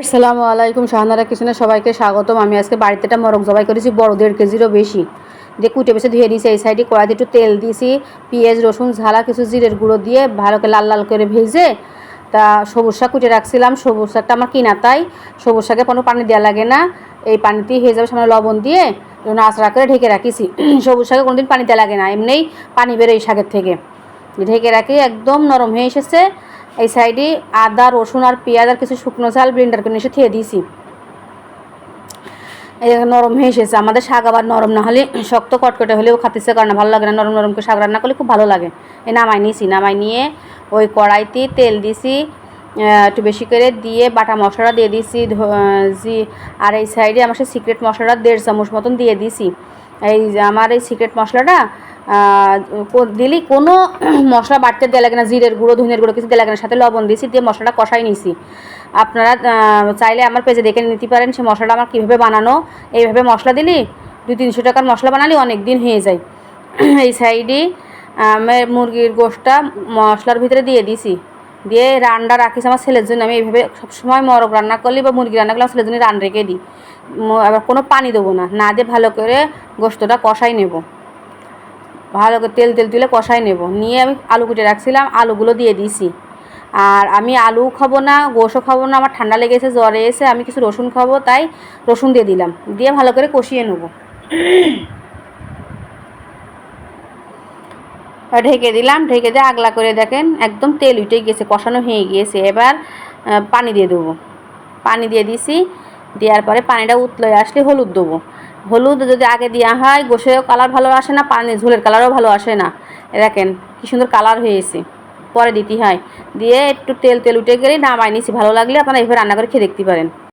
আসসালামু আলাইকুম। শাহানারা কিচেনে সবাইকে স্বাগতম। আমি আজকে বাড়িতে একটা মোরগ জবাই করেছি, বড় 1.5 কেজিরও বেশি। দিয়ে কুটে বেছে ধুয়ে দিয়েছি। এই সাইডে কড়াইতে একটু তেল দিয়েছি, পেঁয়াজ রসুন ঝালা কিছু জিরের গুঁড়ো দিয়ে ভালো করে লাল লাল করে ভেজে তা সবুজ শাক কুটে রাখছিলাম। সবুজ শাকটা আমার কিনা, তাই সবুজ শাকে কোনো পানি দেওয়া লাগে না, এই পানিতেই হয়ে যাবে। সামনে লবণ দিয়ে নাচড়া করে ঢেকে রাখিছি। সবুজ শাকে কোনোদিন পানি দেওয়া লাগে না, এমনিই পানি বেরোয় এই শাকের থেকে। ঢেকে রাখি, একদম নরম হয়ে এসেছে। এই সাইডে আদা রসুন আর পেঁয়াজ আর কিছু শুকনো ঝাল ব্লেন্ডার করে এসে থিয়ে দিয়েছি। এই নরম হয়ে এসেছে। আমাদের শাক আবার নরম না হলে, শক্ত কটকটে হলেও খাতিছে কারণ ভালো লাগে না, নরম নরম করে শাক রান্না করলে খুব ভালো লাগে। এই নামাই নিয়েছি, নামাই নিয়ে ওই কড়াইতে তেল দিছি একটু বেশি করে, দিয়ে বাটা মশলাটা দিয়ে দিয়েছি আর এই সাইডে আমার সেই সিক্রেট মশলাটা 1.5 চামচ মতন দিয়ে দিছি। এই আমার এই সিক্রেট মশলাটা দিলি কোনো মশলা বাড়তে দেওয়া লাগে না, জিরের গুঁড়ো ধনিয়ার গুঁড়ো কিছু দেওয়া লাগে না, সাথে লবণ দিয়েছি, দিয়ে মশলাটা কষাই নিয়েছি। আপনারা চাইলে আমার পেজে দেখে নিতে পারেন সে মশলাটা আমার কীভাবে বানানো। এইভাবে মশলা দিলি 200-300 টাকার মশলা বানালে অনেক দিন হয়ে যায়। এই সাইডে আমি মুরগির গোশটা মশলার ভিতরে দিয়ে দিয়েছি, দিয়ে রান্না রাখিস আমার ছেলের জন্য। আমি এইভাবে সবসময় মোরগ রান্না করলে বা মুরগি রান্না করলে আমার ছেলের জন্য রান রেখে দিই। আবার কোনো পানি দেবো না, না দিয়ে ভালো করে গোশতটা কষাই নেব, ভালো করে তেল তুলে কষাই নেব। নিয়ে আমি আলু কুটে রাখছিলাম, আলুগুলো দিয়ে দিয়েছি। আর আমি আলু খাবো না, গোশও খাবো না, আমার ঠান্ডা লেগেছে, জ্বর এসে, আমি কিছু রসুন খাবো, তাই রসুন দিয়ে দিলাম। দিয়ে ভালো করে কষিয়ে নেব, ঢেকে দিলাম। ঢেকে দিয়ে আগলা করে দেখেন একদম তেল উঠে গেছে, কষানো হয়ে গিয়েছে। এবার পানি দিয়ে দেবো, পানি দিয়ে দিছি। দেওয়ার পরে পানিটা উতলে আসলে হলুদ দেবো। হলুদ যদি আগে দেওয়া হয় গোশেও কালার ভালো আসে না, পানি ঝোলের কালারও ভালো আসে না। দেখেন কী সুন্দর কালার হয়েছে, পরে দিতে হয়। দিয়ে একটু তেল উঠে গেলেই নামাই নিছি। ভালো লাগলে আপনারা এইভাবে রান্না করে খেয়ে দেখতে পারেন।